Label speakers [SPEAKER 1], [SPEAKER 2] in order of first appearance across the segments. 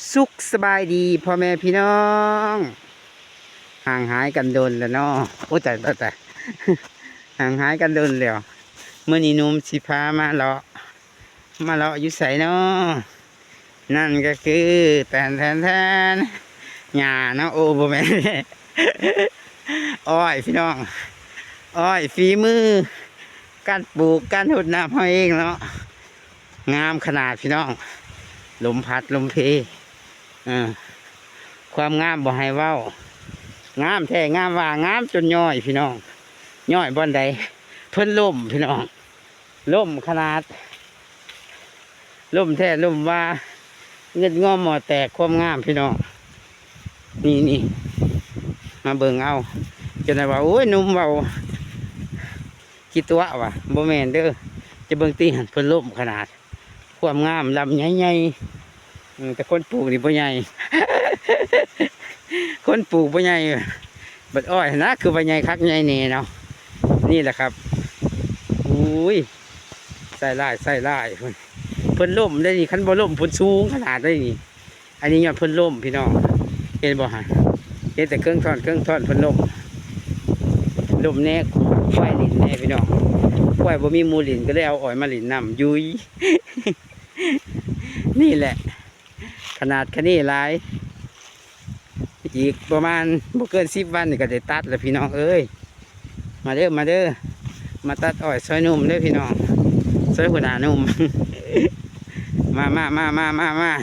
[SPEAKER 1] สุขสบายดีพ่อแม่พี่น้องห่างหายกันโดนแล้วเนาะโอ้แต่ห่างหายกันโดนแล้วเมื่อนี้นุ่มสิพามาเลาะอยู่ไสเนาะนั่นก็คือแทนหญ้าเนาะโอ้บ่แม่นอ้อยพี่น้องอ้อยฝีมือการปลูกการหดน้ำเฮาเองเนาะงามขนาดพี่น้องลมพัดลมเพความงามบ่ให้เว้างามแท้งามว่างามจนย่อยพี่น้องย่อยบ่อนใดเพิ่นล่มพี่น้องล่มขนาดล่มแท้ล่มว่าเงินงอมหมอแตกความงามพี่น้องนี่มาเบิ่งเอาจนได้ว่าโอ้ยนุ่มเบาคิดตัวว่ะบ่แม่นเด้อจะเบิ่งตีหันเพิ่นล่มขนาดความงามลำใหญ่ๆแต่คนปลูกนี่บ่ใหญ่ คนปลูกบ่ใหญ่บัดอ้อยนะคือบ่ใหญ่คักใหญ่แน่เนาะนี่แหละครับอุ้ยใส่ลายเพิ่นล่มได้นี่คันบ่ล่มเพิ่นสูงขนาดได้นี่อันนี้ยอดเพิ่นล่มพี่น้องเห็นบ่ฮะเห็นแต่เครื่องท่อนเพิ่นล่มแน่ควายลิ้นแน่พี่น้องควายบ่มีหมูลิ้นก็เลยเอาอ้อยมาลิ้นน้ำยุย นี่แหละขนาดแค่นี้หลายอีกประมาณบ่เกิน10 วันนี่ก็ได้ตัดแล้วพี่น้องเอ้ยมาเด้อมาตัดอ้อยซอยนุ่มเด้อพี่น้องซอยหัวหน้านุ่ม มา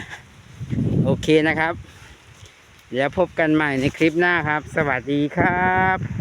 [SPEAKER 1] โอเคนะครับเดี๋ยวพบกันใหม่ในคลิปหน้าครับสวัสดีครับ